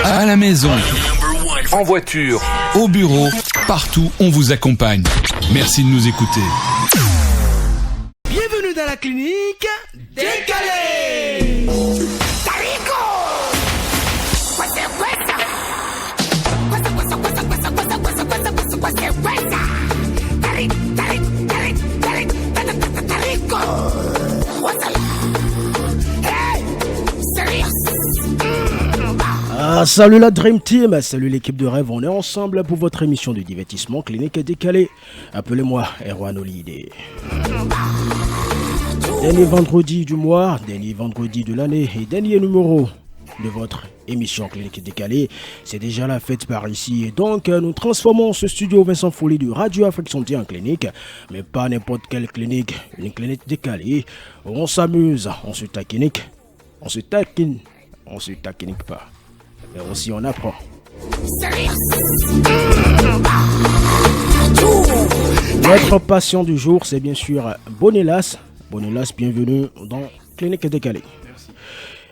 À la maison, en voiture, au bureau, partout, on vous accompagne. Merci de nous écouter. Bienvenue dans la clinique Décalé. Salut la Dream Team, salut l'équipe de rêve, on est ensemble pour votre émission de divertissement clinique décalé. Appelez-moi Erwan Olide. Dernier vendredi du mois, dernier vendredi de l'année et dernier numéro de votre émission clinique décalée. C'est déjà la fête par ici et donc nous transformons ce studio Vincent Folly de Radio Afrique Santé en clinique, mais pas n'importe quelle clinique, une clinique décalée où on s'amuse, on se taquine pas. Et aussi on apprend. Notre patient du jour, c'est bien sûr Bonelas. Bonelas, bienvenue dans Clinique Décalée. Merci.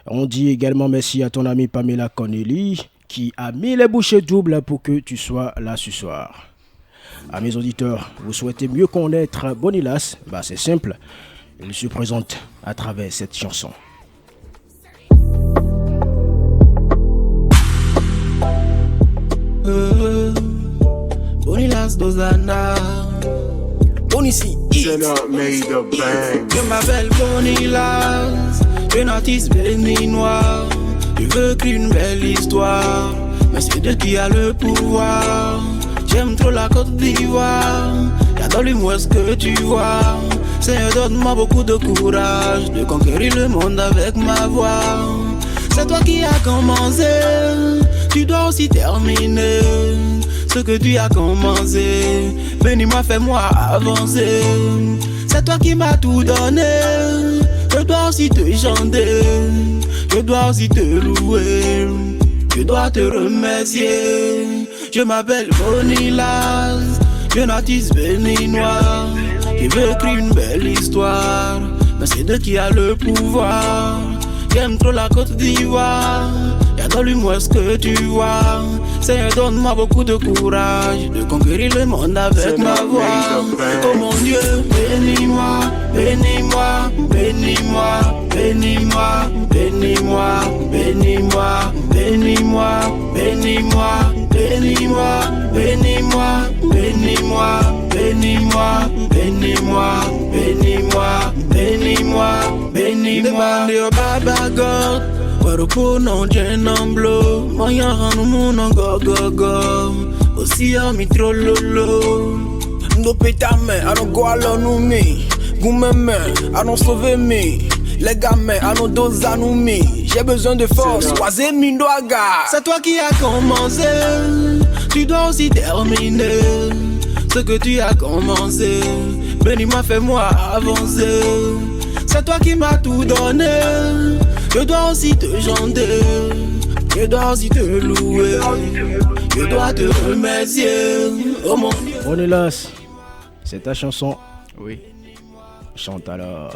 On dit également merci à ton ami Pamela Connelly qui a mis les bouchées doubles pour que tu sois là ce soir. À mes auditeurs, vous souhaitez mieux connaître Bonelas? C'est simple, il se présente à travers cette chanson. Bonilas Dozana Bonici Je m'appelle Bonilas, une artiste béninois. Je veux écrire une belle histoire, mais c'est Dieu qui a le pouvoir. J'aime trop la Côte d'Ivoire, y'a dans l'humour ce que tu vois. Seigneur, donne-moi beaucoup de courage de conquérir le monde avec ma voix. C'est toi qui as commencé, tu dois aussi terminer ce que tu as commencé. Bénis-moi, fais-moi avancer. C'est toi qui m'as tout donné, je dois aussi te chanter, je dois aussi te louer, je dois te remercier. Je m'appelle Bonilas, jeune artiste béninois. Je veux écrire une belle histoire, mais c'est Dieu qui a le pouvoir. J'aime trop la Côte d'Ivoire, y'a dans l'humour ce que tu vois. Seigneur, donne-moi beaucoup de courage de conquérir le monde avec ma voix. Oh mon Dieu, bénis-moi, bénis-moi, bénis-moi, bénis-moi, bénis-moi, bénis-moi, bénis-moi, bénis-moi, bénis-moi, bénis-moi, bénis-moi, bénis-moi, bénis-moi, bénis-moi, bénis-moi, bénis-moi. Baba God, Waruko no jenamblo, Maya hanumu no go go go, Osia mitro lolo. No pétame, I don't go alone me. Goumeme, I don't sauver me. Les gamins, I don't dose me. J'ai besoin de force, croisez Mindoaga. C'est toi qui as commencé, tu dois aussi terminer ce que tu as commencé. Bénis-moi, fais-moi avancer. C'est toi qui m'as tout donné, je dois aussi te chanter, je dois aussi te louer, je dois te remercier. Oh mon Dieu. Bonelas, c'est ta chanson. Oui. Chante alors.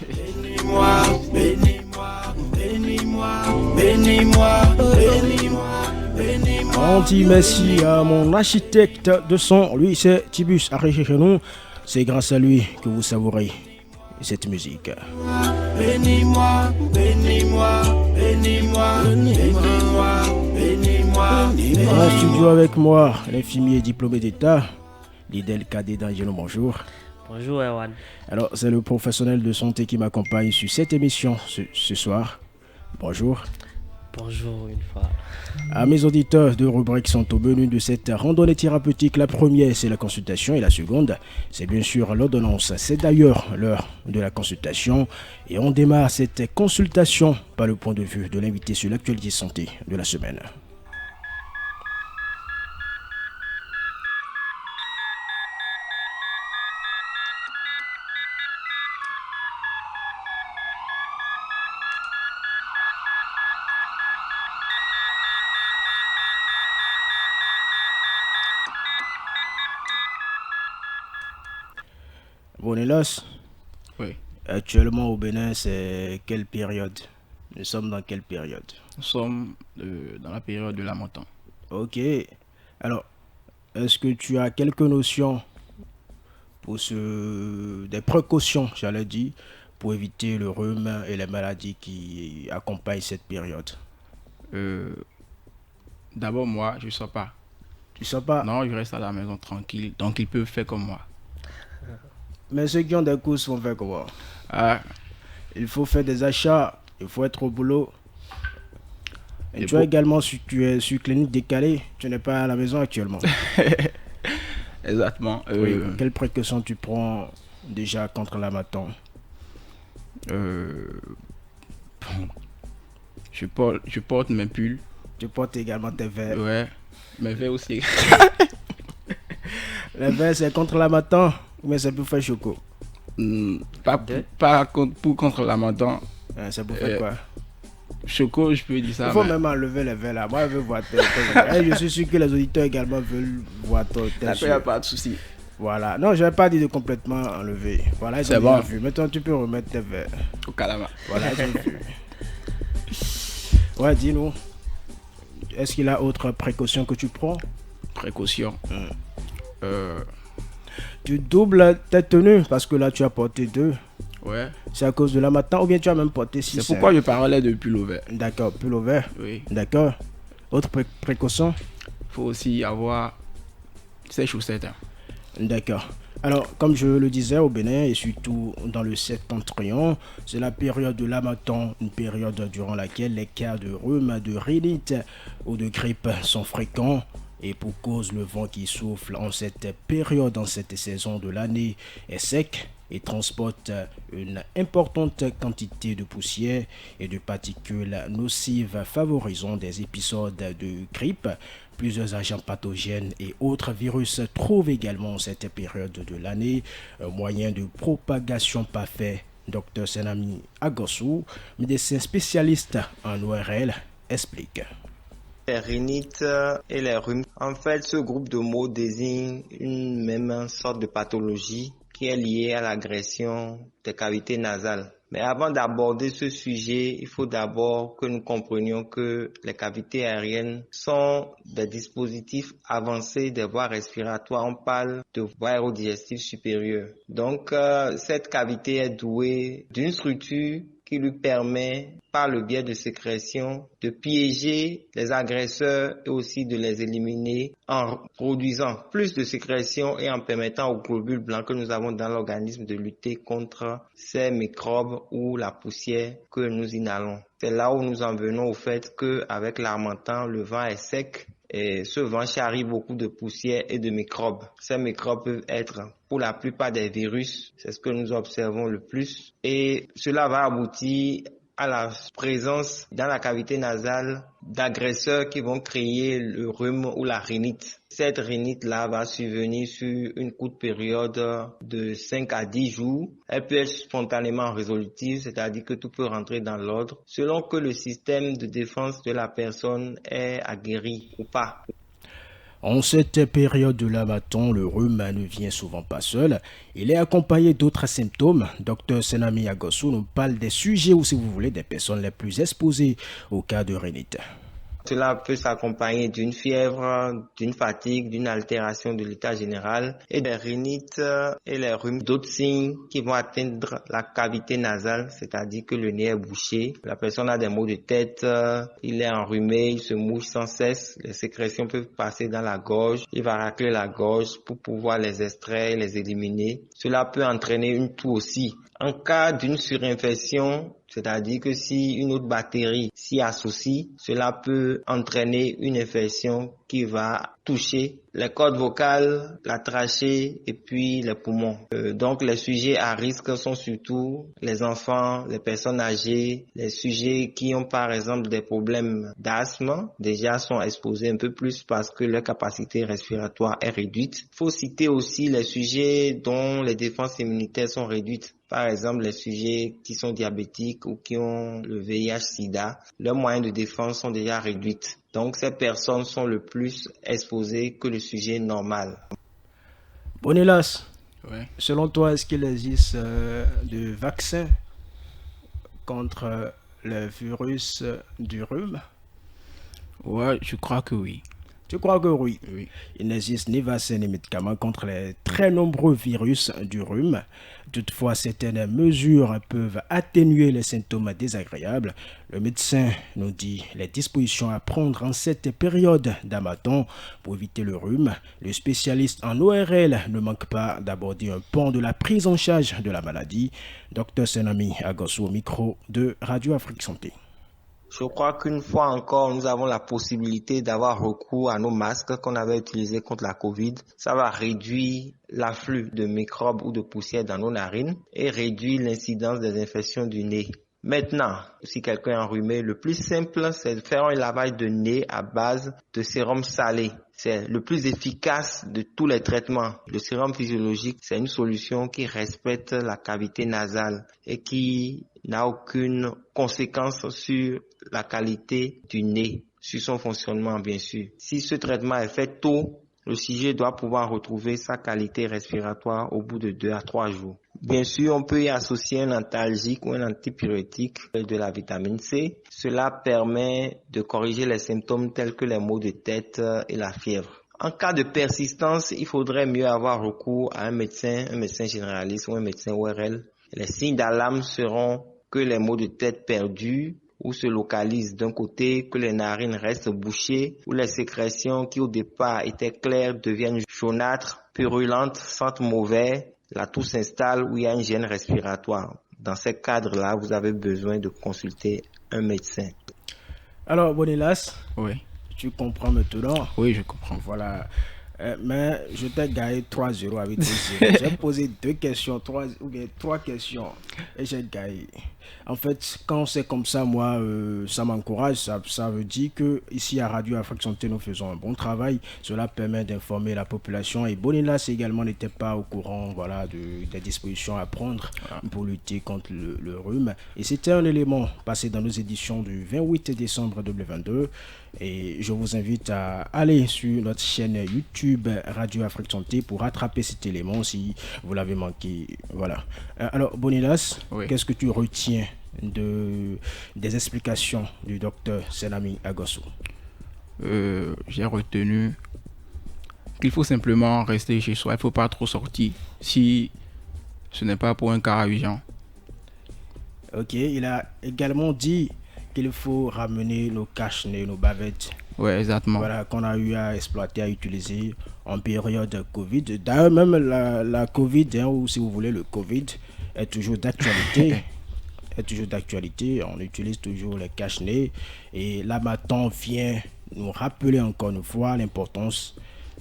Bénis-moi, bénis-moi, bénis-moi, bénis-moi, bénis-moi, bénis-moi. On dit merci à mon architecte de son, lui c'est Tibus Arrêché chez nous. C'est grâce à lui que vous savourez cette musique. Bénis-moi, bénis-moi, bénis-moi, bénis-moi, bénis-moi. En studio avec moi, l'infirmier diplômé d'État, Lidel Kadé d'Angelo, bonjour. Bonjour Erwan. Alors, c'est le professionnel de santé qui m'accompagne sur cette émission ce soir. Bonjour. Bonjour une fois. À mes auditeurs, deux rubriques sont au menu de cette randonnée thérapeutique. La première, c'est la consultation et la seconde, c'est bien sûr l'ordonnance. C'est d'ailleurs l'heure de la consultation et on démarre cette consultation par le point de vue de l'invité sur l'actualité santé de la semaine. Bonelas, oui. Actuellement au Bénin, c'est quelle période? Nous sommes dans quelle période? Nous sommes dans la période de l'Harmattan. Ok. Alors, est-ce que tu as quelques notions des précautions, j'allais dire, pour éviter le rhume et les maladies qui accompagnent cette période? D'abord, moi, je ne sors pas. Tu sors pas? Non, je reste à la maison tranquille. Donc, ils peuvent faire comme moi. Mais ceux qui ont des courses vont faire comment? Ah, Il faut faire des achats, il faut être au boulot. Et Et tu as pour- également, tu es sur clinique décalée, tu n'es pas à la maison actuellement. exactement. Oui. Quelles précautions tu prends déjà contre l'Harmattan? Bon, je porte mes pulls. Tu portes également tes verres. Ouais. Mes verres aussi. Les verres, c'est contre l'Harmattan, mais c'est pour faire choco. Pas contre l'Harmattan. C'est pour faire quoi? Choco, je peux dire ça. Il faut mais même enlever les verres là. Moi, je veux voir tes Et je suis sûr que les auditeurs également veulent voir tes Après, il n'y a pas de souci. Voilà. Non, je n'avais pas dit de complètement enlever. Voilà, ils C'est ont bon. déjà vu. Maintenant, tu peux remettre tes verres. Au calama. Voilà, ils ont vu. Ouais, dis-nous. Est-ce qu'il y a autre précaution que tu prends? Précaution. Tu doubles tes tenues parce que là, tu as porté 2. Ouais. C'est à cause de l'Harmattan ou bien tu as même porté 6? C'est pourquoi je parlais de pull au vert. D'accord, pull au vert. Oui. D'accord. Autre précaution? Il faut aussi avoir ses chaussettes. Hein. D'accord. Alors, comme je le disais, au Bénin et surtout dans le septentrion, c'est la période de l'Harmattan, une période durant laquelle les cas de rhume, de rhinite ou de grippe sont fréquents. Et pour cause, le vent qui souffle en cette période, en cette saison de l'année, est sec et transporte une importante quantité de poussière et de particules nocives favorisant des épisodes de grippe. Plusieurs agents pathogènes et autres virus trouvent également en cette période de l'année un moyen de propagation parfait. Dr Senami Agossou, médecin spécialiste en ORL, explique. Les rhinites et les rhumes. En fait, ce groupe de mots désigne une même sorte de pathologie qui est liée à l'agression des cavités nasales. Mais avant d'aborder ce sujet, il faut d'abord que nous comprenions que les cavités aériennes sont des dispositifs avancés des voies respiratoires. On parle de voies aérodigestives supérieures. Donc, cette cavité est douée d'une structure qui lui permet, par le biais de sécrétion, de piéger les agresseurs et aussi de les éliminer en produisant plus de sécrétion et en permettant aux globules blancs que nous avons dans l'organisme de lutter contre ces microbes ou la poussière que nous inhalons. C'est là où nous en venons au fait qu'avec l'Harmattan, le vent est sec. Et ce vent charrie beaucoup de poussière et de microbes. Ces microbes peuvent être pour la plupart des virus, c'est ce que nous observons le plus. Et cela va aboutir à la présence dans la cavité nasale d'agresseurs qui vont créer le rhume ou la rhinite. Cette rhinite-là va survenir sur une courte période de 5 à 10 jours. Elle peut être spontanément résolutive, c'est-à-dire que tout peut rentrer dans l'ordre, selon que le système de défense de la personne est aguerri ou pas. En cette période de l'Harmattan, le rhume ne vient souvent pas seul. Il est accompagné d'autres symptômes. Dr Senami Agossou nous parle des sujets ou, si vous voulez, des personnes les plus exposées au cas de rhinite. Cela peut s'accompagner d'une fièvre, d'une fatigue, d'une altération de l'état général et des rhinites et les rhumes. D'autres signes qui vont atteindre la cavité nasale, c'est-à-dire que le nez est bouché, la personne a des maux de tête, il est enrhumé, il se mouche sans cesse, les sécrétions peuvent passer dans la gorge, il va racler la gorge pour pouvoir les extraire, les éliminer. Cela peut entraîner une toux aussi. En cas d'une surinfection, c'est-à-dire que si une autre bactérie s'y associe, cela peut entraîner une infection qui va toucher les cordes vocales, la trachée et puis les poumons. Donc les sujets à risque sont surtout les enfants, les personnes âgées, les sujets qui ont par exemple des problèmes d'asthme, déjà sont exposés un peu plus parce que leur capacité respiratoire est réduite. Il faut citer aussi les sujets dont les défenses immunitaires sont réduites. Par exemple, les sujets qui sont diabétiques ou qui ont le VIH-Sida, leurs moyens de défense sont déjà réduits. Donc, ces personnes sont le plus exposées que le sujet normal. Bonelas, Ouais. selon toi, est-ce qu'il existe de vaccins contre le virus du rhume? Ouais, je crois que oui. Tu crois que oui? Oui. Il n'existe ni vaccin ni médicament contre les très nombreux virus du rhume. Toutefois, certaines mesures peuvent atténuer les symptômes désagréables. Le médecin nous dit les dispositions à prendre en cette période d'harmattan pour éviter le rhume. Le spécialiste en ORL ne manque pas d'aborder un pan de la prise en charge de la maladie. Dr Senami Agossou au micro de Radio Afrique Santé. Je crois qu'une fois encore, nous avons la possibilité d'avoir recours à nos masques qu'on avait utilisés contre la Covid. Ça va réduire l'afflux de microbes ou de poussière dans nos narines et réduire l'incidence des infections du nez. Maintenant, si quelqu'un est enrhumé, le plus simple, c'est de faire un lavage de nez à base de sérum salé. C'est le plus efficace de tous les traitements. Le sérum physiologique, c'est une solution qui respecte la cavité nasale et qui n'a aucune conséquence sur la qualité du nez, sur son fonctionnement bien sûr. Si ce traitement est fait tôt, le sujet doit pouvoir retrouver sa qualité respiratoire au bout de 2 à 3 jours. Bien sûr, on peut y associer un antalgique ou un antipyrétique de la vitamine C. Cela permet de corriger les symptômes tels que les maux de tête et la fièvre. En cas de persistance, il faudrait mieux avoir recours à un médecin généraliste ou un médecin ORL. Les signes d'alarme seront que les maux de tête perdurent ou se localisent d'un côté, que les narines restent bouchées, ou les sécrétions qui au départ étaient claires deviennent jaunâtres, purulentes, sentent mauvais, la toux s'installe ou il y a une gêne respiratoire. Dans ces cadres-là, vous avez besoin de consulter un médecin. Alors, Bonilas, Oui. tu comprends maintenant? Oui, je comprends. Voilà. Mais je t'ai gagné 3-0 avec 2-0. J'ai posé 2 questions, 3 questions et j'ai gagné. En fait, quand c'est comme ça, moi, ça m'encourage. Ça veut dire que ici à Radio Afrique Santé, nous faisons un bon travail. Cela permet d'informer la population. Et Bonilas également n'était pas au courant, voilà, des dispositions à prendre pour lutter contre le rhume. Et c'était un élément passé dans nos éditions du 28 décembre 2022. Et je vous invite à aller sur notre chaîne YouTube Radio Afrique Santé pour rattraper cet élément si vous l'avez manqué. Voilà. Alors, Bonilas, oui. Qu'est-ce que tu retiens des explications du docteur Senami Agossou? J'ai retenu qu'il faut simplement rester chez soi. Il ne faut pas trop sortir si ce n'est pas pour un cas urgent. Ok, il a également dit qu'il faut ramener nos cache-nez, nos bavettes. Oui, exactement. Voilà, qu'on a eu à exploiter, à utiliser en période Covid. D'ailleurs, même la Covid, ou si vous voulez, le Covid, est toujours d'actualité. On utilise toujours les cache-nez. Et là, maintenant, vient nous rappeler encore une fois l'importance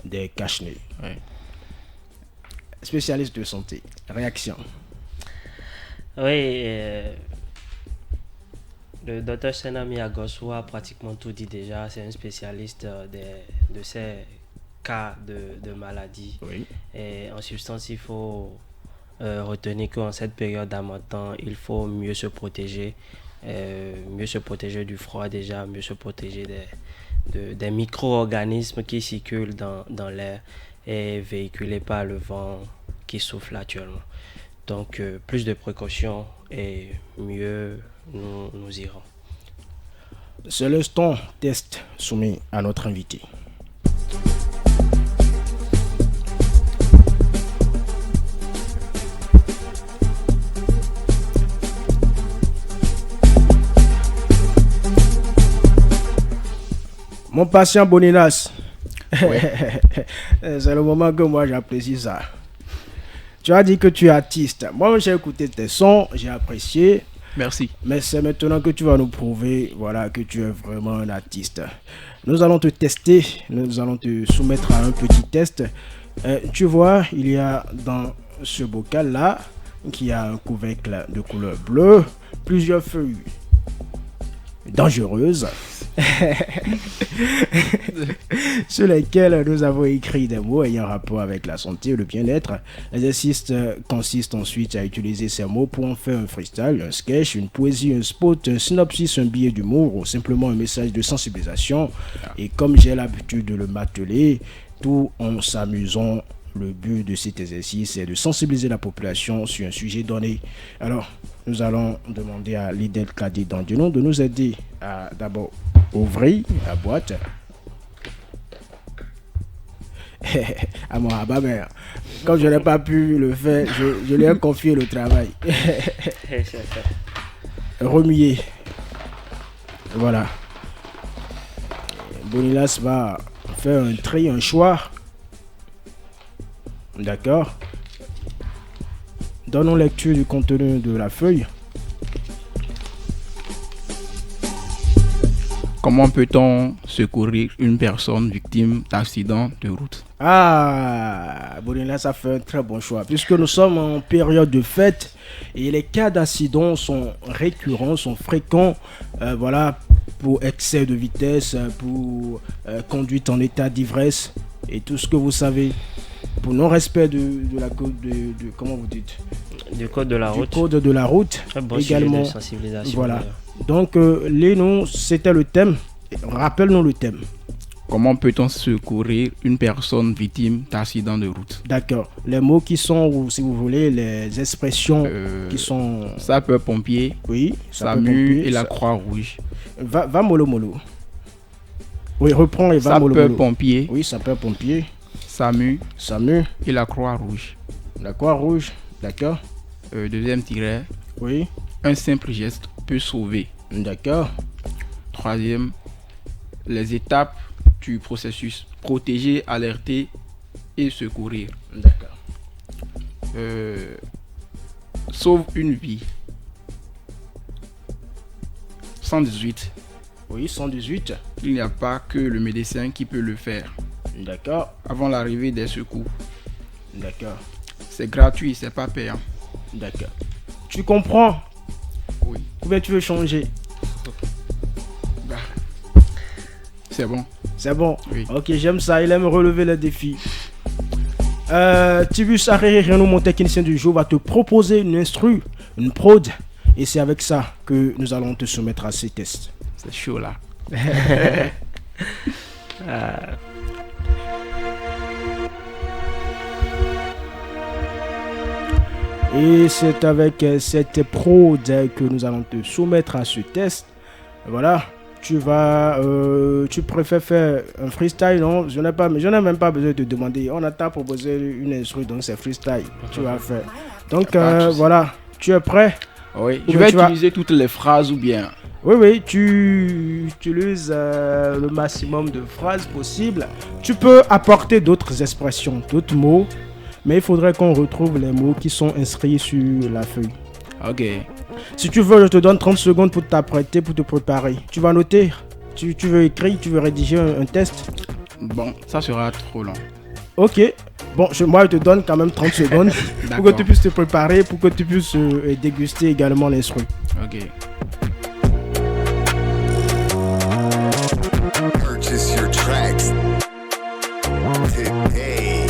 des cache-nez. Oui. Spécialiste de santé, réaction. Oui, le docteur Senami Agossou a pratiquement tout dit déjà. C'est un spécialiste de ces cas de maladie. Oui. Et en substance, il faut retenir qu'en cette période d'harmattan, il faut mieux se protéger. Mieux se protéger du froid déjà, mieux se protéger des micro-organismes qui circulent dans l'air et véhiculés par le vent qui souffle actuellement. Donc, plus de précautions et mieux nous irons. C'est le ton test soumis à notre invité. Mon patient Bonilas, oui. C'est le moment que moi j'apprécie ça. Tu as dit que tu es artiste. Moi j'ai écouté tes sons, j'ai apprécié. Merci. Mais c'est maintenant que tu vas nous prouver, voilà, que tu es vraiment un artiste. Nous allons te tester, nous allons te soumettre à un petit test. Tu vois, il y a dans ce bocal-là, qui a un couvercle de couleur bleue, plusieurs feuilles dangereuses sur lesquelles nous avons écrit des mots ayant rapport avec la santé et le bien-être. L'exercice consiste ensuite à utiliser ces mots pour en faire un freestyle, un sketch, une poésie, un spot, un synopsis, un billet d'humour ou simplement un message de sensibilisation. Et comme j'ai l'habitude de le marteler, tout en s'amusant Le but de cet exercice est de sensibiliser la population sur un sujet donné. Alors, nous allons demander à Lidel Kadi Dandinon de nous aider à d'abord ouvrir la boîte. À moi, comme je n'ai pas pu le faire, je lui ai confié le travail. Remuer. Voilà. Bonilas va faire un tri, un choix. D'accord. Donnons lecture du contenu de la feuille. Comment peut-on secourir une personne victime d'accident de route? Ah, Bonilla, ça fait un très bon choix. Puisque nous sommes en période de fête et les cas d'accident sont récurrents, sont fréquents. Voilà, pour excès de vitesse, pour conduite en état d'ivresse et tout ce que vous savez. Pour non-respect de la code de comment vous dites? Du code de la route. Du code de la route. Un bon également. sujet de sensibilisation. Voilà. Donc, Lénon, c'était le thème. Rappelle-nous le thème. Comment peut-on secourir une personne victime d'accident de route? D'accord. Les mots qui sont, ou si vous voulez, les expressions qui sont... Sapeur-pompier, oui, SAMU et la Croix-Rouge. Va mollo mollo. Oui, reprends et va mollo mollo. Sapeur-pompier. Oui, sapeur-pompier. SAMU et la Croix-Rouge. La Croix-Rouge, d'accord. Deuxième tiret. Oui. Un simple geste peut sauver. D'accord. Troisième, les étapes du processus: protéger, alerter et secourir. D'accord. Sauve une vie. 118. Oui, 118. Il n'y a pas que le médecin qui peut le faire. D'accord. Avant l'arrivée des secours. D'accord. C'est gratuit, c'est pas payant. D'accord. Tu comprends? Oui. Ou bien tu veux changer? C'est bon. C'est bon. Oui. Ok, j'aime ça. Il aime relever les défis. Tibus Arré, mon technicien du jour, va te proposer une instru, une prod. Et c'est avec ça que nous allons te soumettre à ces tests. C'est chaud là. Et c'est avec cette prod que nous allons te soumettre à ce test. Voilà. Tu préfères faire un freestyle, non? Je n'ai même pas besoin de te demander. On a t'a proposé une instru, donc c'est freestyle. Tu vas faire. Donc voilà. Tu es prêt? Oui. Je vais utiliser toutes les phrases ou bien? Oui, tu utilises le maximum de phrases possibles. Tu peux apporter d'autres expressions, d'autres mots, mais il faudrait qu'on retrouve les mots qui sont inscrits sur la feuille. Ok. Si tu veux, je te donne 30 secondes pour t'apprêter, pour te préparer. Tu vas noter? Tu veux écrire? Tu veux rédiger un test? Bon, ça sera trop long. Ok. Bon, moi, je te donne quand même 30 secondes pour que tu puisses te préparer, pour que tu puisses déguster également l'instru. Ok. Purchase your tracks today.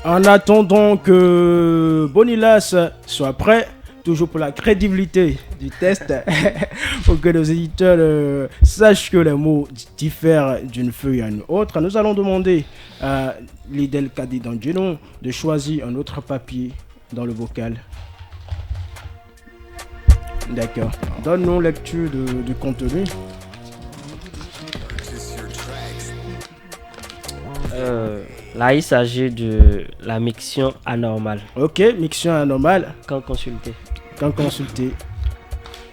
En attendant que Bonilas soit prêt, toujours pour la crédibilité du test, pour que nos éditeurs sachent que les mots diffèrent d'une feuille à une autre, nous allons demander à Lidel Kadi Dandinon de choisir un autre papier dans le bocal. D'accord. Donne-nous lecture du contenu. Là, il s'agit de la miction anormale. Ok, miction anormale. Quand consulté. Quand consulté.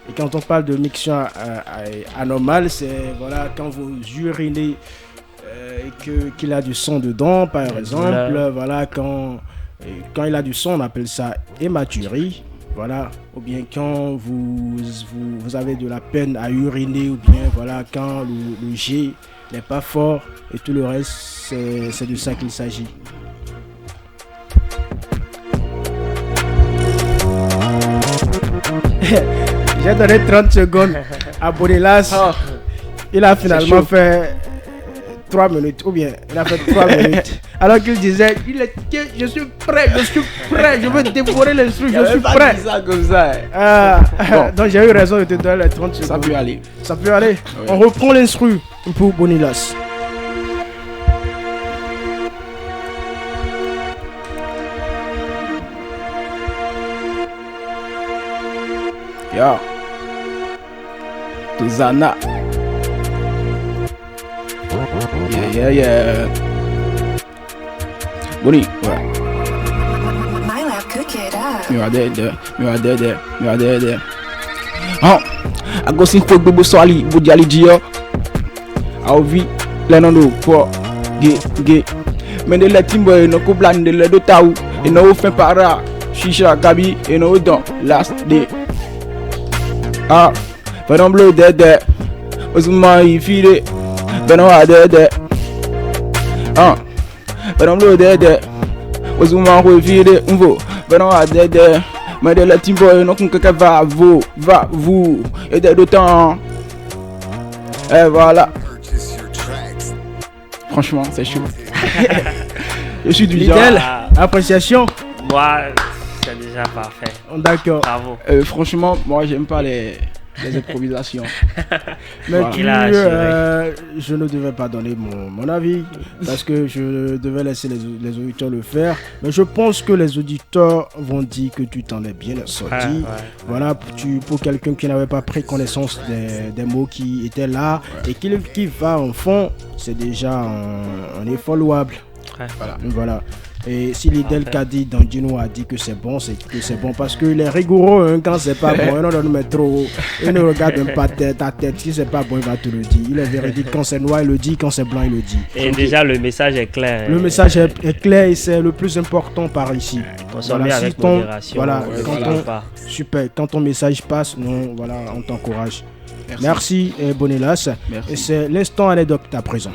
Et quand on parle de miction anormale, c'est voilà, quand vous urinez qu'il a du sang dedans, par exemple. Voilà, quand il a du sang, on appelle ça hématurie. Voilà, ou bien quand vous avez de la peine à uriner, ou bien voilà, quand le jet n'est pas fort et tout le reste, c'est de ça qu'il s'agit. J'ai donné 30 secondes à Bonelas. Il a finalement fait 3 minutes, ou bien il a fait 3 minutes. Alors qu'il disait, je suis prêt, je veux dévorer l'instru, je suis prêt. Ça comme ça. Bon. Donc j'ai eu raison de te donner les 30 secondes. Ça peut aller. Ça peut aller. Ouais. On reprend l'instru pour Bonelas. Yo. Tuzana. Yeah. Boni, ouais. Me are there. Agosin ko gbogbo soli bojali dio. Aovi lenondo po ge. Mende le timbo no ko blande le do taou. E no fin para. Shisha gabi e no don last day. Venom bleu dead. Ozuma ifide. Venom dead. Venom bleu dead. Ozuma ko ifide mvo. Venom dead. Mais de la team boy, non que va vous et d'autant. Et voilà. Franchement, c'est chaud. Je suis du genre. Appréciation. Moi, c'est déjà parfait. D'accord. Bravo. Franchement, moi, j'aime pas les improvisations. Mais voilà. je ne devais pas donner mon avis parce que je devais laisser les auditeurs le faire. Mais je pense que les auditeurs vont dire que tu t'en es bien sorti. Ouais. Voilà, pour quelqu'un qui n'avait pas pris connaissance des mots qui étaient là et qui va en fond, c'est déjà un effort louable. Ouais. Voilà. Et si Lidl Kadi dans Dino a dit que c'est bon, c'est que c'est bon parce qu'il est rigoureux quand c'est pas bon. Il ne donne pas trop. Il ne regarde même pas ta tête. Si c'est pas bon, il va te le dire. Il est véridique. Quand c'est noir, il le dit. Quand c'est blanc, il le dit. Et déjà, le message est clair. Le message est clair et c'est le plus important par ici. Consommer avec modération. Voilà. Super. Quand ton message passe, on t'encourage. Merci Bonelas. Et c'est l'instant anecdote à présent.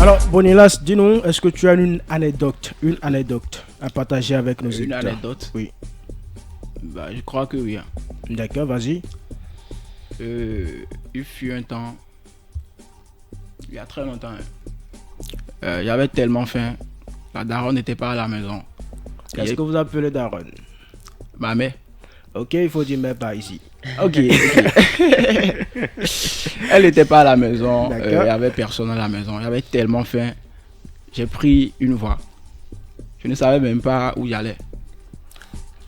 Alors, Bonelas, dis-nous, est-ce que tu as une anecdote à partager avec nos éditeurs? Une anecdote? Oui. Bah, je crois que oui. D'accord, vas-y. Il fut un temps, il y a très longtemps, j'avais tellement faim, la daronne n'était pas à la maison. Qu'est-ce que vous appelez daronne? Ma mère. Ok, il faut dire mais pas ici. Ok. Elle n'était pas à la maison, il n'y avait personne à la maison, j'avais tellement faim. J'ai pris une voie. Je ne savais même pas où j'allais.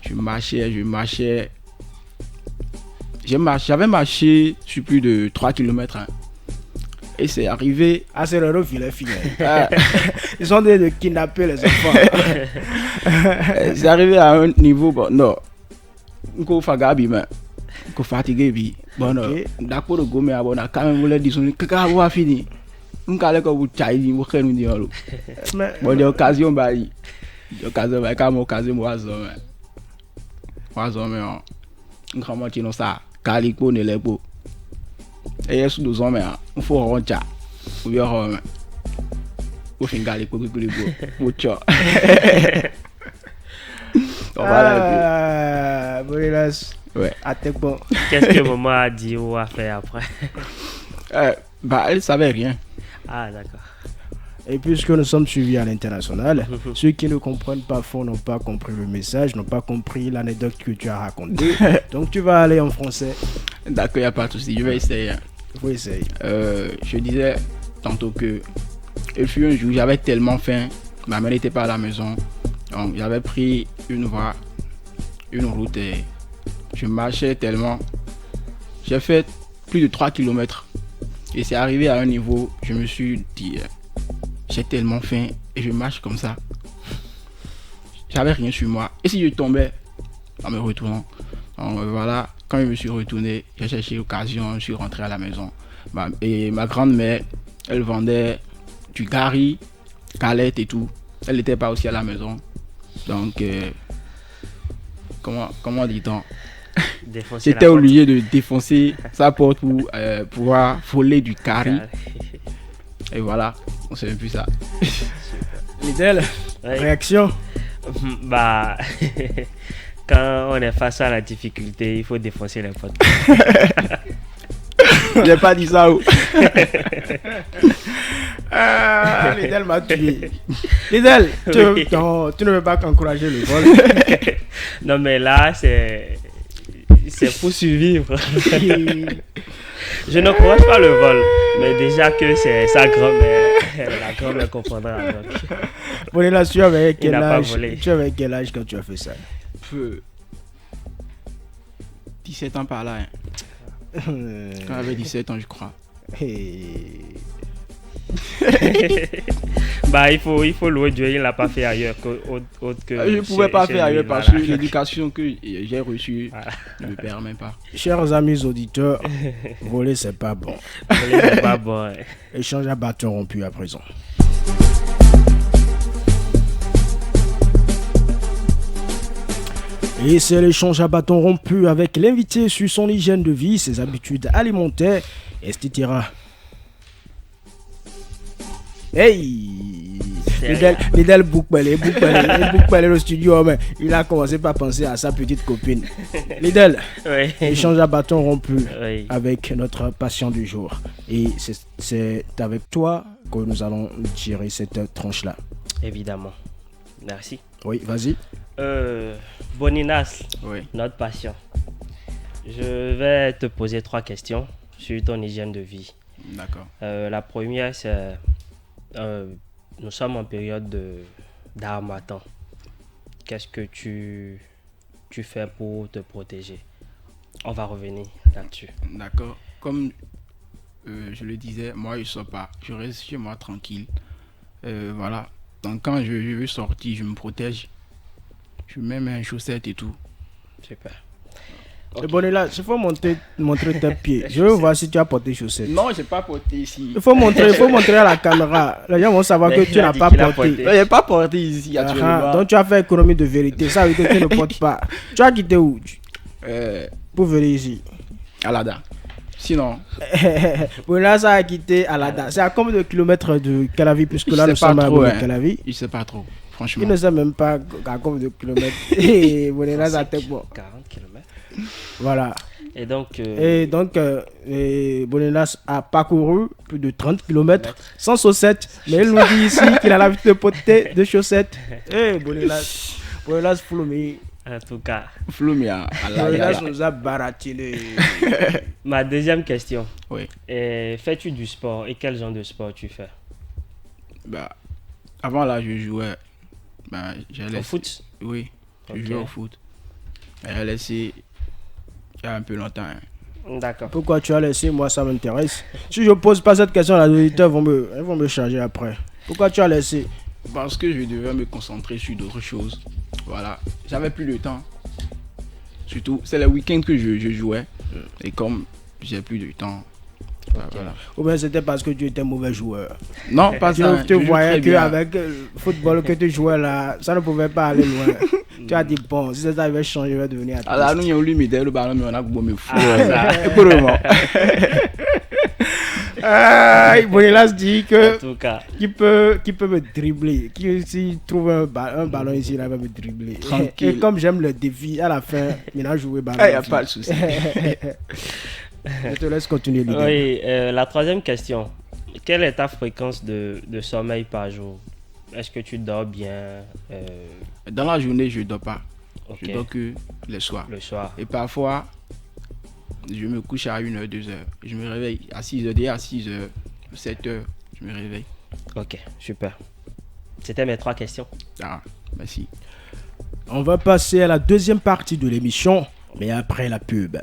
Je marchais. J'avais marché sur plus de 3 km. Et c'est arrivé. Ah, c'est le refus, ils sont de kidnapper les enfants. C'est arrivé à un niveau, bon, non. Ko fagabi mais ko fatigué bi bon d'accord go mais bon quand même voulait dire que ka fini on kale ko bu chai ni wo xenu ni olo bon l'occasion ba comme occasion oiseau mais on comment tu non ça calico ne les beau et yesu deux hommes on faut roncha ou bien au fin calico que le beau cho. Bonelas. Ouais. Bon. Qu'est-ce que maman a dit ou a fait après? Elle savait rien. Ah, d'accord. Et puisque nous sommes suivis à l'international, ceux qui ne comprennent pas fort n'ont pas compris le message, n'ont pas compris l'anecdote que tu as racontée. Donc tu vas aller en français. D'accord, il n'y a pas de souci, je vais essayer. Il faut essayer. Je disais tantôt que il fut un jour, j'avais tellement faim, ma mère n'était pas à la maison. Donc, j'avais pris une route et je marchais tellement. J'ai fait plus de 3 km et c'est arrivé à un niveau, je me suis dit, j'ai tellement faim et je marche comme ça. J'avais rien sur moi. Et si je tombais en me retournant? Donc voilà, quand je me suis retourné, j'ai cherché l'occasion, je suis rentré à la maison. Et ma grand-mère, elle vendait du gari, galette et tout. Elle n'était pas aussi à la maison. Donc, comment dit-on? J'étais obligé de défoncer sa porte pour pouvoir voler du carré. Et voilà. c'est un peu ça. Lidl, réaction? Bah, quand on est face à la difficulté, il faut défoncer les potes. J'ai pas dit ça. Lidl m'a tué. Lidl, tu ne veux pas encourager le vol? Non, mais là, c'est pour survivre. Je n'encourage pas le vol, mais déjà que c'est sa grand-mère. La grand-mère comprendra. Bonelas, tu avais quel âge? Tu avais quel âge quand tu as fait ça? 17 ans par là. Quand j'avais 17 ans, je crois. Bah, il faut louer Dieu, il ne l'a pas fait ailleurs autre que je ne pouvais pas faire ailleurs parce que l'éducation que j'ai reçue ne me permet pas. Chers amis auditeurs, voler c'est pas bon. Voler c'est pas bon. Échange à bâton rompu à présent. Et c'est l'échange à bâton rompu avec l'invité sur son hygiène de vie, ses habitudes alimentaires, etc. Hey! Lidl boucle le studio, mais il a commencé par penser à sa petite copine. Lidl, oui. Échange à bâton rompu avec notre patient du jour. Et c'est avec toi que nous allons tirer cette tranche-là. Évidemment. Merci. Oui, vas-y. Boninas, notre patient. Je vais te poser 3 questions sur ton hygiène de vie. D'accord. La première, c'est... nous sommes en période d'harmattan. Qu'est-ce que tu fais pour te protéger? On va revenir là-dessus. D'accord. Comme je le disais, moi je ne sors pas. Je reste chez moi tranquille. Voilà. Donc quand je veux sortir, je me protège. Je mets mes chaussettes et tout. Super. Okay. Bon, là, il faut montrer tes pieds. Je veux voir si tu as porté chaussettes. Non, je n'ai pas porté ici. Il faut montrer à la caméra. Les gens vont savoir que tu n'as pas porté. Je n'ai pas porté ici actuellement. Donc tu as fait économie de vérité. Ça veut dire que tu ne portes pas. Tu as quitté où pour venir ici? Alada. Sinon. Bon, là, ça a quitté Alada. C'est à combien de kilomètres de Calavi, puisque là, nous sommes à Calavi? Je ne sais pas trop. Franchement. Il ne sait même pas à combien de kilomètres. Bon, là, ça a bon. 40 kilomètres. Voilà. Et donc, Bonelas a parcouru plus de 30 km sans chaussettes. Mais il nous dit ici qu'il a l'habitude de porter de chaussettes. Bonelas Floumi. En tout cas, Bonelas nous a baratiné. Ma deuxième question. Oui. Fais-tu du sport et quel genre de sport tu fais? Bah, avant là, je jouais. Au foot? Oui, je jouais au foot. J'ai laissé il y a un peu longtemps. D'accord. Pourquoi tu as laissé? Moi, ça m'intéresse. Si je pose pas cette question, les auditeurs vont me charger après. Pourquoi tu as laissé? Parce que je devais me concentrer sur d'autres choses. Voilà. J'avais plus de temps. Surtout, c'est le week-end que je jouais. Et comme j'ai plus de temps. Voilà. Ou bien c'était parce que tu étais mauvais joueur? Non, pas ça. Tu voyais qu'avec le football que tu jouais là, ça ne pouvait pas aller loin. Tu as dit, bon, si ça avait changé, je vais devenir artiste. Alors, nous, on lui mettait le ballon, mais on a beau me fou. Bonelas dit que en tout cas, qui peut me dribbler. S'il trouve un ballon ici, il va me dribbler. Tranquille. Et comme j'aime le défi, à la fin, il a joué ballon. Il n'y a pas de souci. Je te laisse continuer. Oui, la troisième question. Quelle est ta fréquence de sommeil par jour? Est-ce que tu dors bien? Dans la journée, je ne dors pas. Okay. Je dors que le soir. Le soir. Et parfois, je me couche à 1h, 2h. Je me réveille à 6h, dès à 6h, 7h, je me réveille. Ok, super. C'était mes 3 questions. Ah, merci. On va passer à la deuxième partie de l'émission, mais après la pub.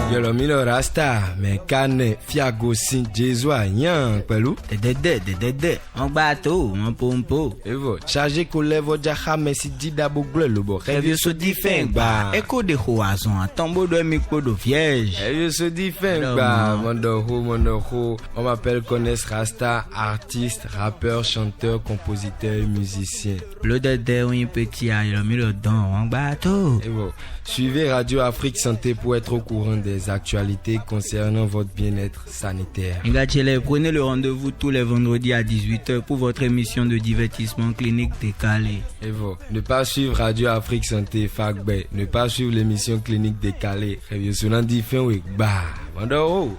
Yolo milo rasta, mais cane, fiagosin, jesoignan, pelou. Dédé, en bateau, en pompo. Et vous, chargez qu'on lève au jaha, mais si dit d'abord le bon. Rêve se diffère, bah. Écho de hoazon, tombeau de micro de vierge. Rêve se diffère, bah. Mondoho. On m'appelle Connaisse Rasta, artiste, rappeur, chanteur, compositeur et musicien. Le dédé, oui, petit, yolo milo dans, en bateau. Et vous, suivez Radio Afrique Santé Santé pour être au courant des actualités concernant votre bien-être sanitaire. Ngachele, prenez le rendez-vous tous les vendredis à 18h pour votre émission de divertissement Clinique Décalée. Et vous, ne pas suivre Radio Afrique Santé Fagbe, ne pas suivre l'émission Clinique Décalée. Réveillez sur l'andi fin week. Bah, Mandoro.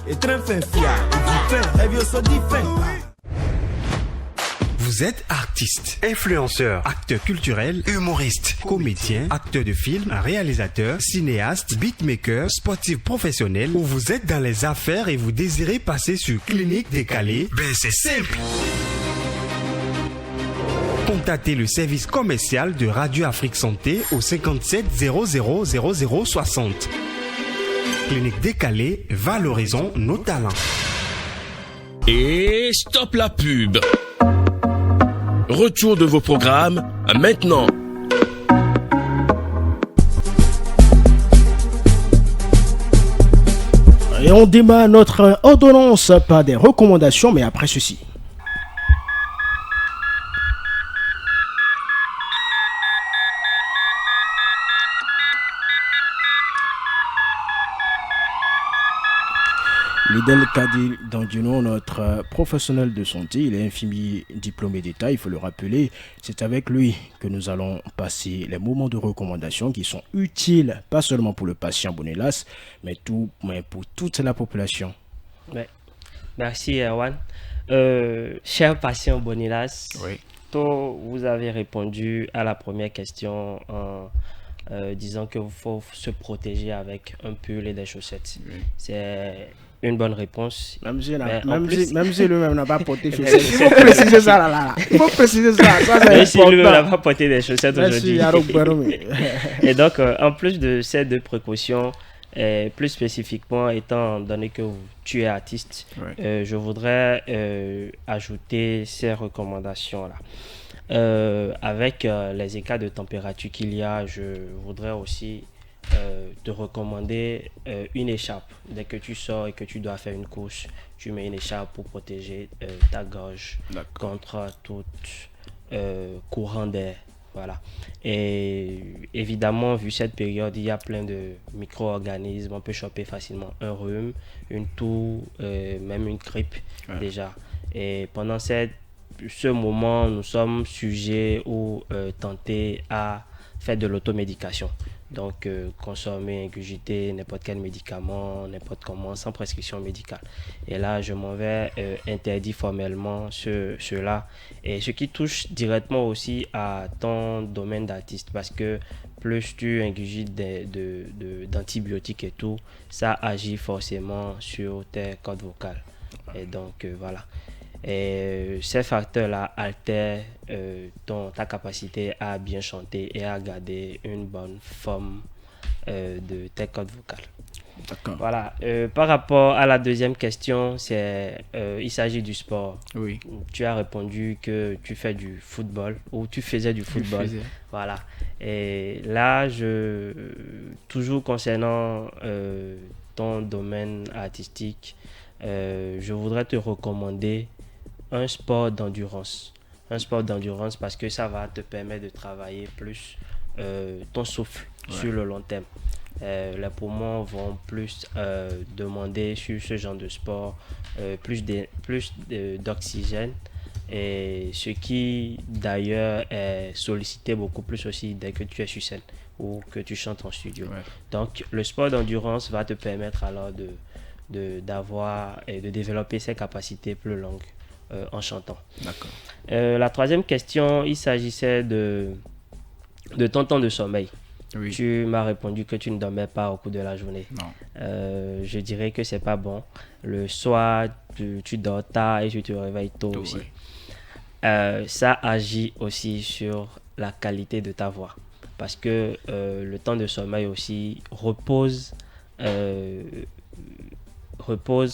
Et très fin fier. Vous êtes artiste, influenceur, acteur culturel, humoriste, comédien, acteur de film, réalisateur, cinéaste, beatmaker, sportif professionnel, ou vous êtes dans les affaires et vous désirez passer sur Clinique Décalée, ben c'est simple. Contactez le service commercial de Radio Afrique Santé au 57 00 00 60. Clinique Décalée, valorisons nos talents. Et stop la pub. Retour de vos programmes maintenant. Et on démarre notre ordonnance par des recommandations, mais après ceci. Lidel Kadil Dandino, notre professionnel de santé, il est infirmier diplômé d'État, il faut le rappeler. C'est avec lui que nous allons passer les moments de recommandation qui sont utiles, pas seulement pour le patient Bonelas, mais pour toute la population. Ouais. Merci Erwan. Cher patient Bonelas, Oui. vous avez répondu à la première question en disant qu'il faut se protéger avec un pull et des chaussettes. Oui. C'est une bonne réponse. Même si lui-même n'a pas porté des chaussettes. Il faut préciser ça là. Il faut préciser ça. Même si lui-même n'a pas porté des chaussettes aujourd'hui. Et donc, en plus de ces deux précautions, plus spécifiquement, étant donné que tu es artiste, je voudrais ajouter ces recommandations-là. Avec les écarts de température qu'il y a, je voudrais aussi te recommander une écharpe. Dès que tu sors et que tu dois faire une course, tu mets une écharpe pour protéger ta gorge contre tout courant d'air. Voilà. Et évidemment, vu cette période, il y a plein de micro-organismes. On peut choper facilement un rhume, une toux, même une grippe déjà. Et pendant ce moment, nous sommes sujets ou tentés à faire de l'automédication. Donc, consommer, ingurgiter n'importe quel médicament, n'importe comment, sans prescription médicale. Et là, je m'en vais interdire formellement cela. Et ce qui touche directement aussi à ton domaine d'artiste, parce que plus tu ingurgites d'antibiotiques et tout, ça agit forcément sur tes cordes vocales. Et donc, voilà. Et ces facteurs-là altèrent ta capacité à bien chanter et à garder une bonne forme de tes cordes vocales. D'accord. Voilà. Par rapport à la deuxième question, il s'agit du sport. Oui. Tu as répondu que tu fais du football ou tu faisais du football. Voilà. Et là, toujours concernant ton domaine artistique, je voudrais te recommander un sport d'endurance. Un sport d'endurance parce que ça va te permettre de travailler plus ton souffle sur le long terme. Les poumons vont plus demander sur ce genre de sport plus d'oxygène, et ce qui d'ailleurs est sollicité beaucoup plus aussi dès que tu es sur scène ou que tu chantes en studio. Donc le sport d'endurance va te permettre alors d'avoir et de développer ses capacités plus longues en chantant. D'accord. La troisième question, il s'agissait de ton temps de sommeil. Oui. Tu m'as répondu que tu ne dormais pas au cours de la journée. Non. Je dirais que c'est pas bon. Le soir, tu dors tard et tu te réveilles tôt aussi. Ça agit aussi sur la qualité de ta voix. Parce que le temps de sommeil aussi repose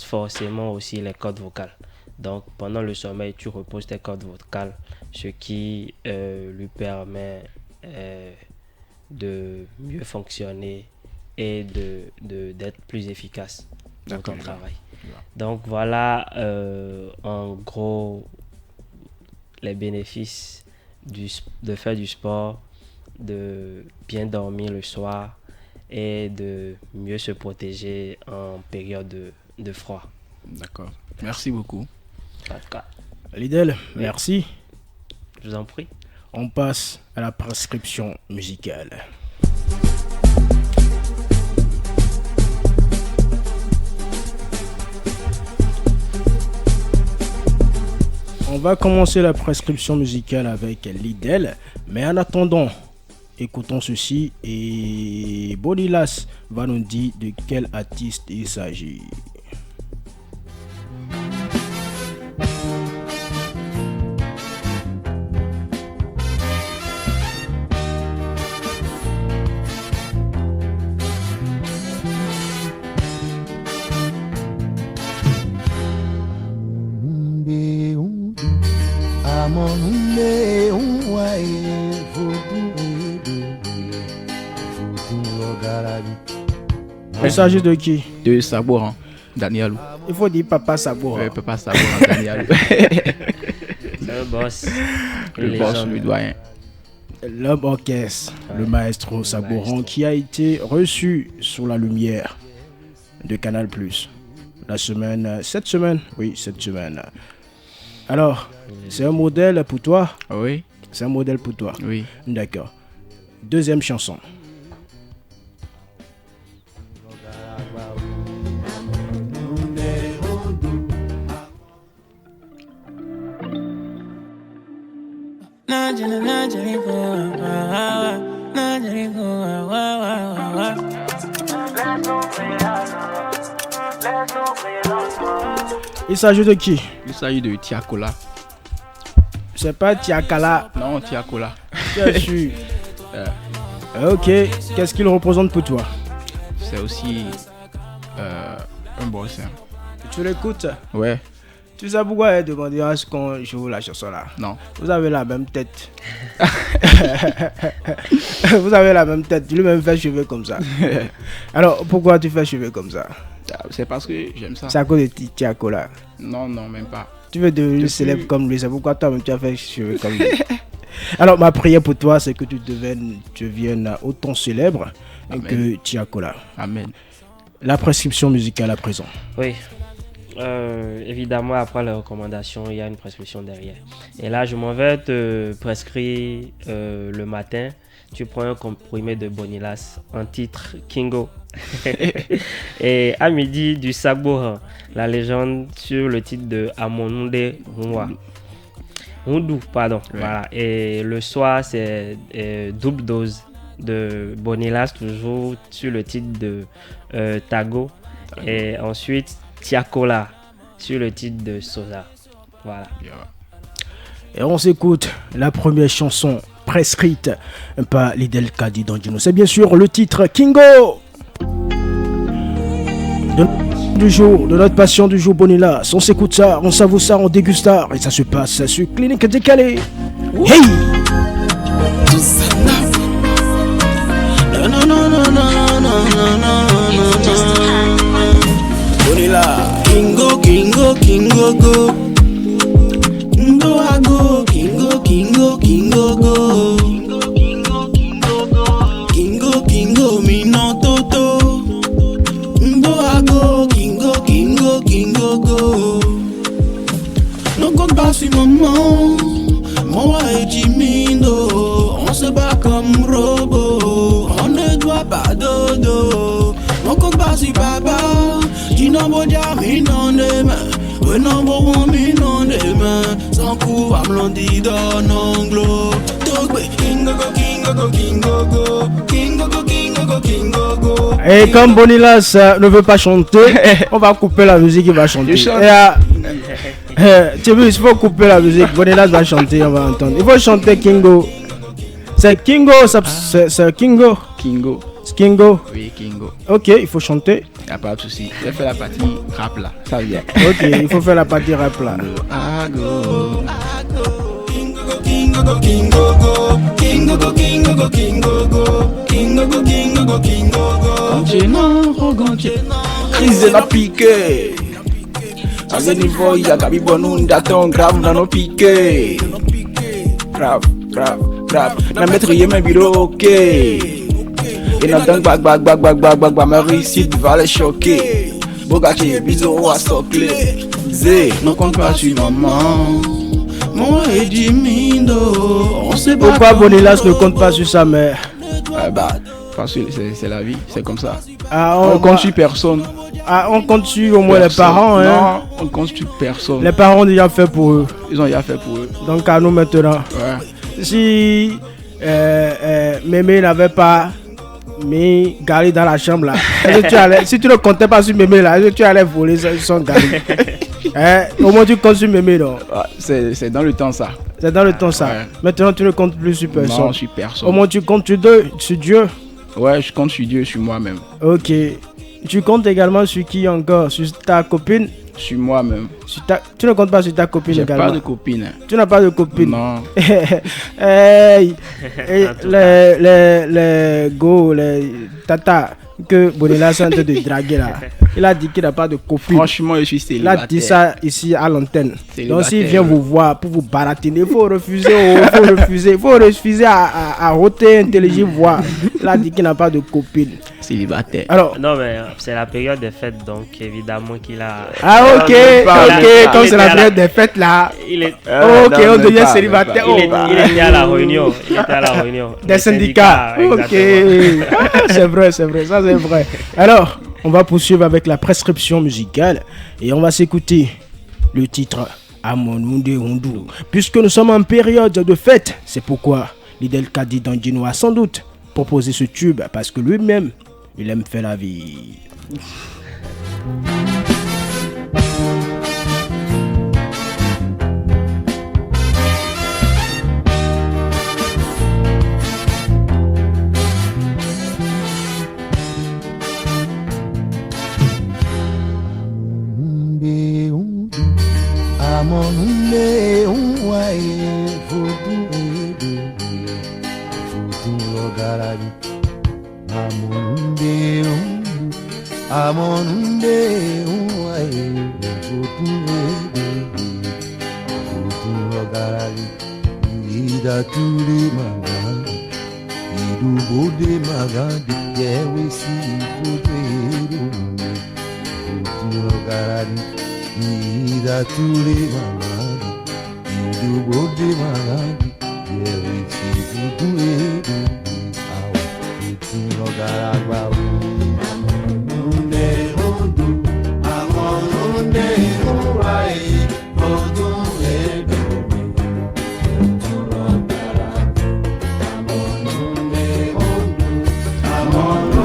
forcément aussi les cordes vocales. Donc, pendant le sommeil, tu reposes tes cordes vocales, ce qui lui permet de mieux fonctionner et d'être plus efficace dans ton travail. Donc, voilà en gros les bénéfices de faire du sport, de bien dormir le soir et de mieux se protéger en période de froid. D'accord. Merci beaucoup. Lidel, merci. Je vous en prie. On passe à la prescription musicale. On va commencer la prescription musicale avec Lidel, mais en attendant, écoutons ceci et Bonilas va nous dire de quel artiste il s'agit. Il s'agit de qui? De Sabouran, Daniel. Il faut dire Papa Sabouran. Oui, Papa Sabouran, Daniel. Le boss. Le boss, le doyen. L'homme orchestre, le maestro Sabouran, qui a été reçu sous la lumière de Canal+. Cette semaine. Alors, c'est un modèle pour toi? Oui. C'est un modèle pour toi? Oui. D'accord. Deuxième chanson. Il s'agit de qui? Il s'agit de Tiakola. C'est pas Tiakala. Non, Tiakola. Bien sûr. Ok, qu'est-ce qu'il représente pour toi? C'est aussi un boss. Hein. Tu l'écoutes? Ouais. Tu sais pourquoi elle demandé à ce qu'on joue la chanson là? Non. Vous avez la même tête. Vous avez la même tête. Tu lui-même fais cheveux comme ça. Alors, pourquoi tu fais cheveux comme ça? C'est parce que j'aime ça. C'est à cause de Tiakola? Non, même pas. Tu veux devenir célèbre comme lui. C'est pourquoi toi-même tu as fait cheveux comme lui. Alors, ma prière pour toi, c'est que tu deviennes autant célèbre que Tiakola. Amen. La prescription musicale à présent. Oui. Évidemment, après les recommandations, il y a une prescription derrière. Et là, je m'en vais te prescrire le matin. Tu prends un comprimé de Bonilas en titre Kingo. Et à midi, du Sabouran, la légende sur le titre de Amonunde Hundu, pardon. Ouais. Voilà. Et le soir, c'est double dose de Bonilas, toujours sur le titre de Tago. Et ensuite, Tiakola sur le titre de Sosa. Voilà. Et on s'écoute la première chanson prescrite par Lidel Kadi Dangino. C'est bien sûr le titre Kingo du jour, de notre passion du jour Bonilas. On s'écoute ça, on savoure ça, on déguste ça. Et ça se passe sur Clinique Décalée. Hey! Bonilas, Kingo, Kingo, Kingo, go. Kingo, I go. Kingo, Kingo, Kingo, go. Kingo, Kingo, mi no toto. Kingo, I go. Kingo, Kingo, Kingo, go. No compte pas sur maman. Moi et Jimindo, on se bat comme robot. On ne doit pas dodo. No compte pas sur papa. Number one, number one, me non demain. Sans coup, I'm londi dans l'anglo. Kingo go, Kingo go, Kingo go, Kingo go, Kingo go, Kingo go. Et comme Bonilas ne veut pas chanter, on va couper la musique, il va chanter. Tu veux, il faut couper la musique. Bonilas va chanter, on va entendre. Il faut chanter Kingo. C'est Kingo, c'est Kingo. Kingo. Kingo. Oui, Kingo. Ok, il faut chanter. Y'a pas de souci. Je fais la partie rap là. Ça vient. Ok, il faut faire la partie rap là. Kingo go, Kingo go, Kingo go. Kingo go, Kingo go, Kingo go. Kingo go, Kingo go, Kingo go. Crise de la piqué. À ce niveau, il y a Gabi Bonoun d'attendre grave dans nos piqués. Grave. La maître y est même bureau, ok. Et n'entends bag, ma réussite va les choquer. Bogati, bisous à socler. Zé, ne compte pas sur maman. Mon Edimindo, on sait pas. Pourquoi Bonilas ne compte pas sur sa mère? Parce que c'est la vie, c'est comme ça. On compte sur personne. On compte sur au moins les parents. Non, on compte sur personne. Les parents ont déjà fait pour eux. Ils ont déjà fait pour eux. Donc à nous maintenant. Ouais. Si Mémé n'avait pas mis Gary dans la chambre là, si tu ne comptais pas sur Mémé là, est-ce que tu allais voler son Gary? Au moins tu comptes sur Mémé non? C'est dans le temps ça. C'est dans le temps ça. Ouais. Maintenant tu ne comptes plus sur personne. Non, sur personne. Au moins tu comptes sur Dieu. Ouais, je compte sur Dieu, sur moi-même. Ok. Tu comptes également sur qui encore? Sur ta copine? Sur moi-même. Tu ne comptes pas sur ta copine également? J'ai pas de copine. Tu n'as pas de copine? Non. Les tata que Bonilas est en train de draguer là. Il a dit qu'il n'a pas de copine. Franchement, je suis célibataire. Il a dit ça ici à l'antenne. Donc s'il vient vous voir pour vous baratiner, il faut refuser. Il faut refuser à ôter intelligible voix. Il a dit qu'il n'a pas de copine. Célibataire. Alors, non, mais c'est la période des fêtes, donc évidemment qu'il a. Ah, ok. Comme c'est la période des fêtes là. Ok, on devient célibataire. Il était à la réunion. Des syndicats. Ok. C'est vrai. Ça, c'est vrai. Alors, on va poursuivre avec la prescription musicale et on va s'écouter le titre Amonunde Hundu. Puisque nous sommes en période de fête, c'est pourquoi Lidel Kadi Dandino a sans doute proposé ce tube parce que lui-même, il aime faire la vie. Amonunde unwaye futu logarari Amonunde unwaye futu logarari ida tuli magandi idu bode magandi yewe si futu logarari ida tuli magandi idu bode magandi yewe si futu awo futu logaragba Amonunde hundu Amonunde unwaye futu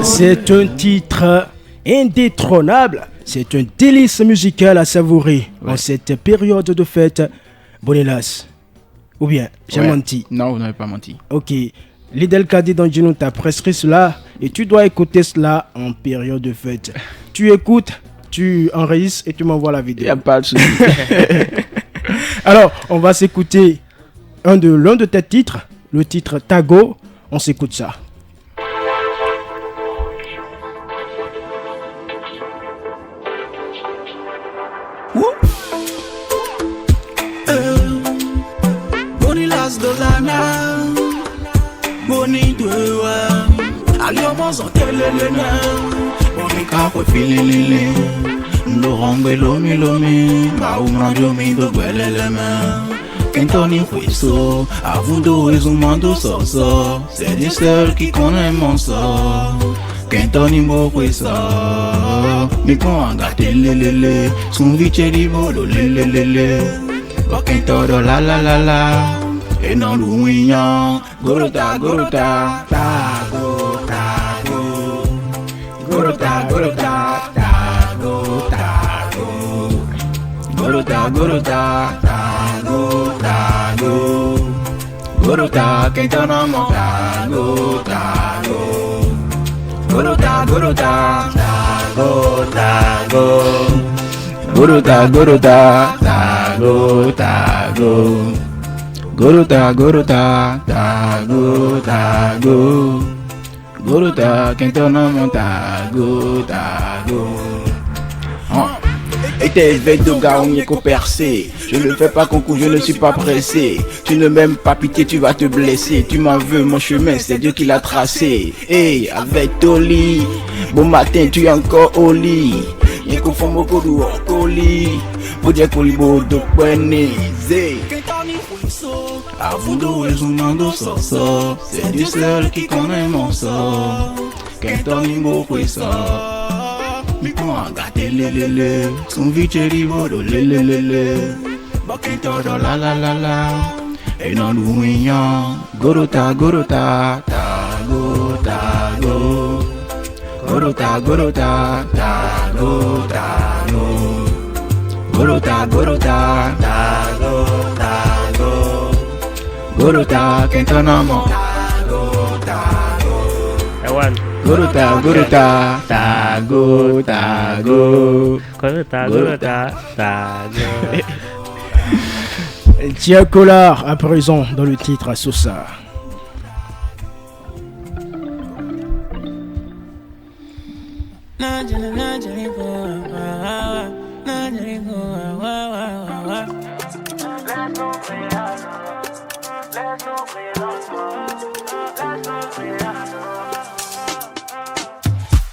C'est un titre indétrônable, c'est un délice musical à savourer en cette période de fête. Bonilas, ou bien j'ai menti? Non, vous n'avez pas menti. Ok, Lidel Kadi Dandino t'a prescrit cela et tu dois écouter cela en période de fête. Tu écoutes, tu enregistres et tu m'envoies la vidéo. Il n'y a pas de souci. Alors, on va s'écouter l'un de tes titres, le titre Tago. On s'écoute ça. Bonilas Dozana Boni Dwewa Aliomos en telelena Bonika Filele Ndorongwe Lomi Maumranjomi do Gwelelema Kentoni Fouisso Avundo Ezumando Soso C'est des seuls qui connaissent mon sort Kentoni Mokweso Mikon Angate Lelele Sunviche Ribolo Lelele Bakentoro la la la la Et non l'ouignan Gorota Gorota Tago Tago Gorota Gorota Tago Tago Gorota Gorota Tago Tago Gorota Kentona mo Tago Tago Gorota Gorota Tago Tago Gorota Gorota Tago Tago Gorota Gorota Tago Tago Gorota Kentona mo Tago Tago Et tes veilles de gars on y est qu'au percé. Je ne fais pas concours, je ne suis pas pressé. Tu ne m'aimes pas, pitié, tu vas te blesser. Tu m'en veux, mon chemin, c'est Dieu qui l'a tracé. Hey, avec Toli, bon matin, tu es encore au lit. Y'a qu'au fond, beaucoup de colis. Pour dire qu'on est beau de poignées. À vous deux, je m'en sort. C'est Dieu seul qui connaît mon sort. Qu'un temps, il m'a ça. Mais quand on gâte le, son vite, il va le. Bakito la la la la. Et non, nous, gorota, gorota, tago, tago. Gorota, gorota, tago, tago. Gorota, gorota, tago, tago. Gorota, kentonamo. Tago, tago. Gorota, gorota, tago, tago. Gorota, gorota, tago. Tia Collard à présent dans le titre à Sosa.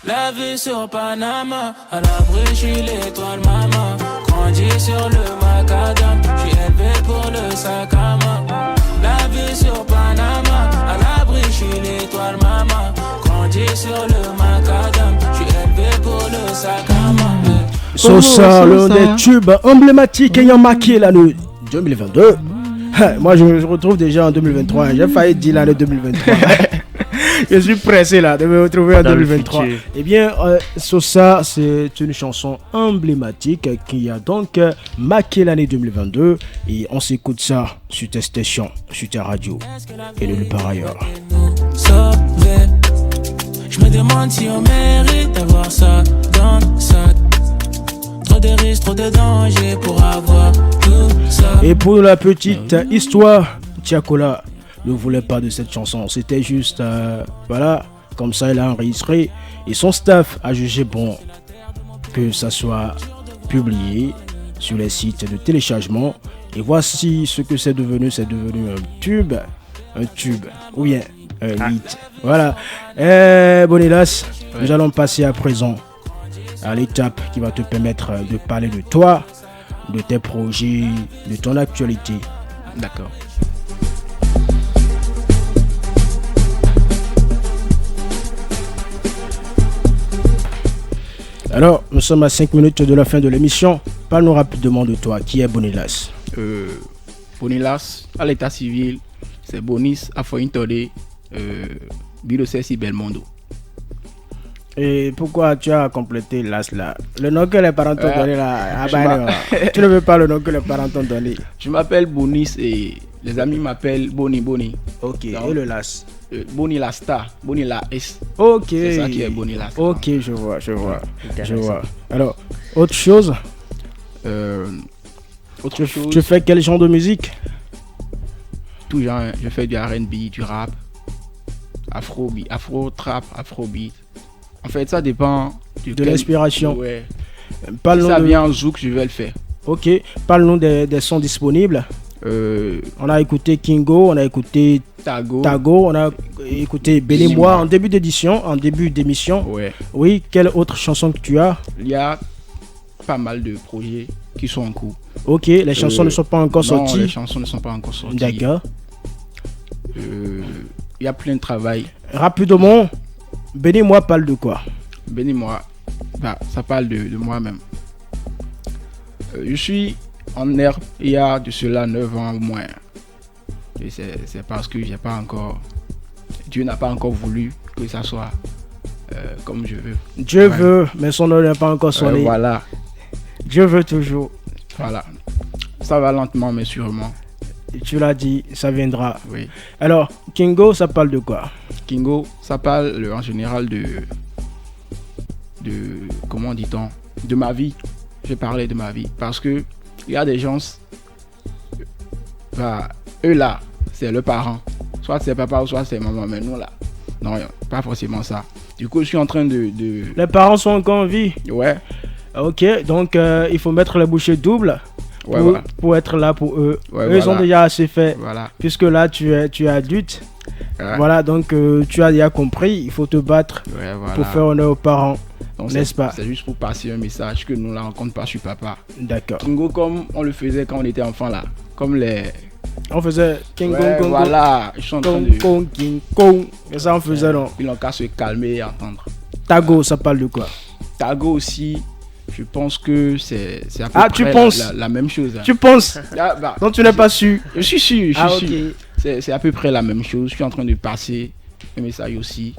La vue sur Panama, à l'abri chez l'étoile maman. Grandi sur le macadam, j'suis élevé pour le sac à main. La vue sur Panama, à l'abri chez l'étoile maman. Grandi sur le macadam, j'suis élevé pour le sac à main. Sosa, l'un des tubes emblématiques ayant marqué l'année 2022. Moi je me retrouve déjà en 2023, j'ai failli dire l'année 2023. Je suis pressé là de me retrouver en 2023. Eh bien, Sosa, c'est une chanson emblématique qui a donc marqué l'année 2022. Et on s'écoute ça sur tes stations, sur ta radio et nulle part ailleurs. Je me demande si on mérite d'avoir ça dans le sac. Trop de risques, trop de dangers pour avoir tout ça. Et pour la petite histoire, Tiakola ne voulait pas de cette chanson. C'était juste, voilà, comme ça il a enregistré. Et son staff a jugé bon que ça soit publié sur les sites de téléchargement. Et voici ce que c'est devenu. C'est devenu un tube, ou bien un hit. Voilà. Bonilas, nous allons passer à présent à l'étape qui va te permettre de parler de toi, de tes projets, de ton actualité. D'accord. Alors, nous sommes à 5 minutes de la fin de l'émission. Parle-nous rapidement de toi. Qui est Bonilas? Bonilas, à l'état civil, c'est Bonis Afointode, Bilosesi Belmondo. Et pourquoi tu as complété l'as là? Le nom que les parents t'ont donné là, tu ne veux pas le nom que les parents t'ont donné? Je m'appelle Bonis et les amis m'appellent Boni. Ok, donc, et le las? Boni la star, Boni la S. Ok. C'est ça qui est Boni la star. Ok, je vois. Alors, autre chose? Tu fais quel genre de musique? Tout genre, je fais du R&B, du rap, afrobeat, afro-trap, afrobeat. En fait, ça dépend de l'inspiration. Ouais. Si ça vient en zouk, je vais le faire. Ok, parle-nous des sons disponibles. On a écouté Kingo, on a écouté Tago, on a écouté Bénis-moi en début d'émission. Ouais. Oui, quelle autre chanson que tu as? Il y a pas mal de projets qui sont en cours. Ok, les chansons ne sont pas encore sorties. Non, les chansons ne sont pas encore sorties. D'accord. Il y a plein de travail. Rapidement, Bénis-moi parle de quoi? Bénis-moi, ça parle de moi-même. Je suis en herbe il y a de cela 9 ans ou moins. Et c'est parce que j'ai pas encore... Dieu n'a pas encore voulu que ça soit comme je veux. Dieu veut, mais son heure n'est pas encore sonné. Voilà. Dieu veut toujours. Voilà. Ça va lentement mais sûrement. Tu l'as dit, ça viendra. Oui. Alors, Kingo, ça parle de quoi? Kingo, ça parle en général de comment dit-on? De ma vie. Je parlais de ma vie. Parce que il y a des gens, eux là, c'est le parent. Soit c'est papa ou soit c'est maman. Mais nous là, non, pas forcément ça. Du coup, je suis en train de... Les parents sont encore en vie? Ouais. Ok, donc il faut mettre les bouchées doubles pour être là pour eux. Eux, ils ont déjà assez fait. Puisque là, tu es adulte. Voilà, donc tu as déjà compris, il faut te battre pour faire honneur aux parents. N'est-ce pas? C'est juste pour passer un message que nous, là, on compte pas sur papa. D'accord. Kingo, comme on le faisait quand on était enfant, là. Comme les... On faisait King Kong, voilà, je suis en train de... King Kong. Et ça, on faisait, non? Ils n'ont qu'à se calmer et entendre. Tago, ça parle de quoi? Tago aussi, je pense que c'est à peu près la même chose. Hein. Tu penses? Donc tu n'es pas sûr? Je suis sûr, je suis sûr. Okay. C'est à peu près la même chose. Je suis en train de passer un message aussi.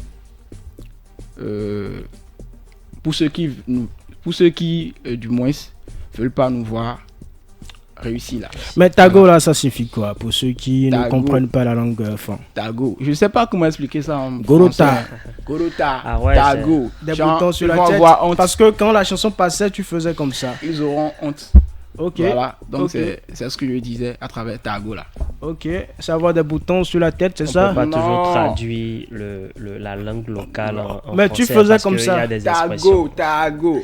Pour ceux qui du moins, veulent pas nous voir réussir là. Mais Tago là, ça signifie quoi pour ceux qui ne comprennent pas la langue fond? Tago, je sais pas comment expliquer ça en Gorota. Gorota, ouais, Tago. Des boutons sur la tête. Parce que quand la chanson passait, tu faisais comme ça. Ils auront honte. Ok. Voilà, donc c'est ce que je disais à travers Tago là. Ok, savoir des boutons sur la tête, c'est ça? On peut pas toujours traduire la langue locale en mais français. Tu faisais comme ça. Il y a des expressions. Tago.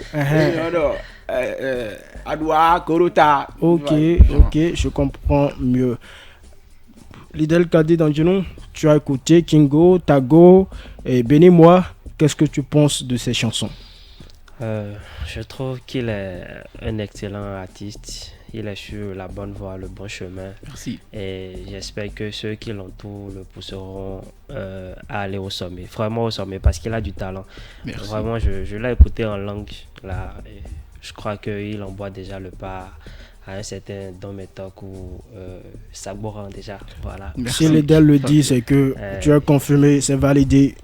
Adwa, Korota. Ok, je comprends mieux. Lidel Kadi Danjounou, tu as écouté Kingo, Tago et Bénis-moi. Qu'est-ce que tu penses de ces chansons? Je trouve qu'il est un excellent artiste. Il est sur la bonne voie, le bon chemin. Merci. Et j'espère que ceux qui l'entourent le pousseront à aller au sommet. Vraiment au sommet, parce qu'il a du talent. Merci. Vraiment, je l'ai écouté en langue là. Et je crois qu'il envoie déjà le pas à un certain Dometok ou Saboran déjà. Voilà. Merci. Si Lidel le dit, c'est que tu as confirmé, c'est validé.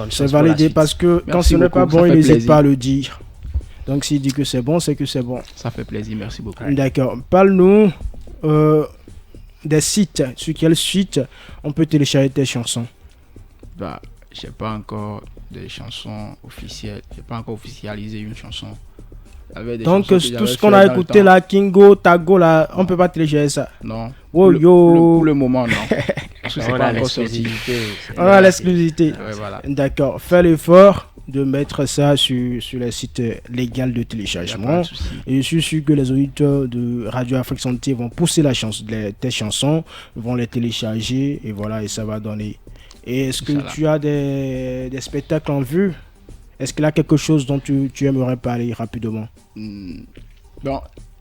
C'est validé parce que quand ce n'est pas bon, il n'hésite pas à le dire. Donc s'il dit que c'est bon, c'est que c'est bon. Ça fait plaisir, merci beaucoup. D'accord. Parle-nous des sites. Sur quel site on peut télécharger tes chansons? J'ai pas encore des chansons officielles. J'ai pas encore officialisé une chanson. Donc tout ce qu'on a écouté là, Kingo, Tago là, on peut pas télécharger ça? Non. Oh, pour le moment, non. Parce que c'est on pas a encore l'exclusivité. On a l'exclusivité. Ouais, voilà. D'accord. Fais l'effort de mettre ça sur les sites légaux de téléchargement. Et je suis sûr que les auditeurs de Radio Afrique Santé vont pousser tes chansons, vont les télécharger et voilà, et ça va donner. Et est-ce que tu as des spectacles en vue? Est-ce qu'il y a quelque chose dont tu aimerais parler rapidement? Bon,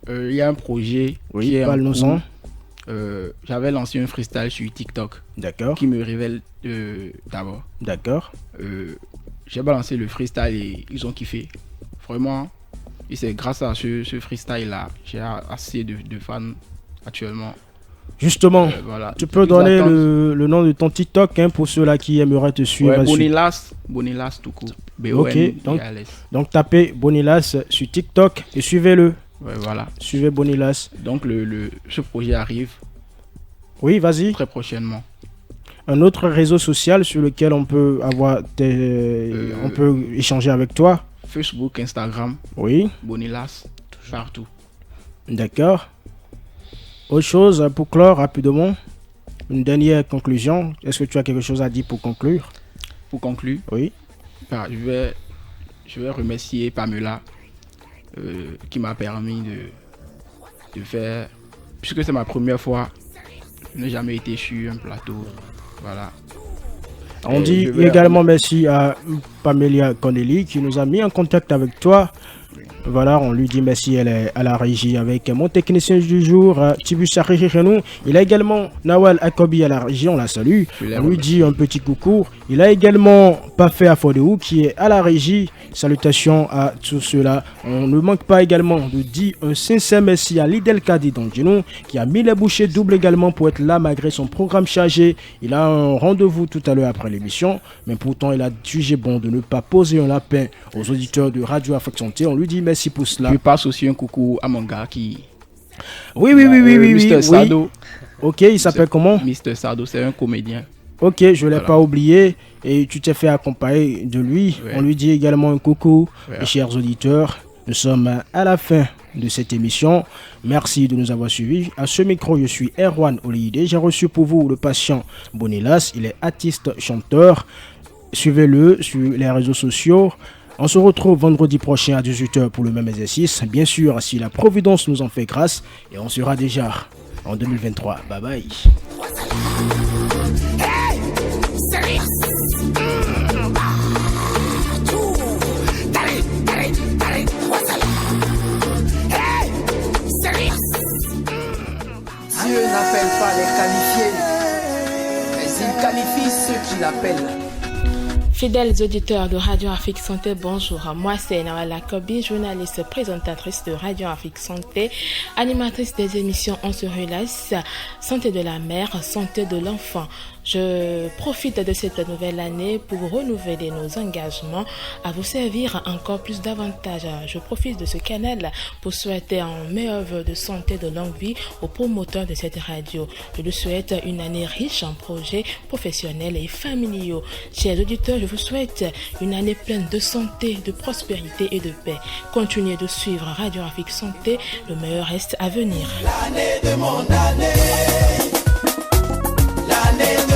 il y a un projet. Oui, parle-nous-en. J'avais lancé un freestyle sur TikTok. D'accord. Qui me révèle d'abord. D'accord. J'ai balancé le freestyle et ils ont kiffé. Vraiment. Et c'est grâce à ce freestyle-là, j'ai assez de fans actuellement. Justement, tu peux donner le nom de ton TikTok pour ceux-là qui aimeraient te suivre. Bonilas tout court. Ok, donc tapez Bonilas sur TikTok et suivez-le. Ouais, voilà. Suivez Bonilas. Donc ce projet arrive. Oui, vas-y. Très prochainement. Un autre réseau social sur lequel on peut on peut échanger avec toi? Facebook, Instagram. Oui. Bonilas, partout. D'accord. Autre chose pour clore rapidement, une dernière conclusion. Est-ce que tu as quelque chose à dire pour conclure? Pour conclure? Oui. Je vais remercier Pamela qui m'a permis de faire, puisque c'est ma première fois, je n'ai jamais été sur un plateau. Voilà. On dit également merci à Pamela Connelly qui nous a mis en contact avec toi. Voilà, on lui dit merci, elle est à la régie avec mon technicien du jour, Tibus Renou. Il a également Nawal Akobi à la régie, on la salue. On lui dit un petit coucou. Il a également Pafé Afodéou qui est à la régie. Salutations à tous ceux-là. On ne manque pas également de dire un sincère merci à Lidel Kadi Danjounou qui a mis les bouchées doubles également pour être là malgré son programme chargé. Il a un rendez-vous tout à l'heure après l'émission, mais pourtant il a jugé bon de ne pas poser un lapin aux auditeurs de Radio Afrique Santé. On lui dit merci pour cela. Je passe aussi un coucou à mon gars qui... Oui. Mr. Sado. Ok, il s'appelle comment? Mr. Sado, c'est un comédien. Ok, je ne l'ai pas oublié et tu t'es fait accompagner de lui. Ouais. On lui dit également un coucou. Ouais. Et chers auditeurs, nous sommes à la fin de cette émission. Merci de nous avoir suivis. À ce micro, je suis Erwan Olide. J'ai reçu pour vous le patient Bonilas. Il est artiste, chanteur. Suivez-le sur les réseaux sociaux. On se retrouve vendredi prochain à 18h pour le même exercice. Bien sûr, si la Providence nous en fait grâce. Et on sera déjà en 2023. Bye bye. Hey, serious. Dieu n'appelle pas les qualifiés, mais il qualifie ceux qui l'appellent. Fidèles auditeurs de Radio Afrique Santé, bonjour. Moi, c'est Nawala Kobi, journaliste présentatrice de Radio Afrique Santé, animatrice des émissions On se relaxe, santé de la mère, santé de l'enfant. Je profite de cette nouvelle année pour renouveler nos engagements à vous servir encore plus davantage. Je profite de ce canal pour souhaiter un meilleur vœu de santé, de longue vie aux promoteurs de cette radio. Je vous souhaite une année riche en projets professionnels et familiaux. Chers auditeurs, je vous souhaite une année pleine de santé, de prospérité et de paix. Continuez de suivre Radio Afrique Santé, le meilleur reste à venir. L'année de mon année, l'année de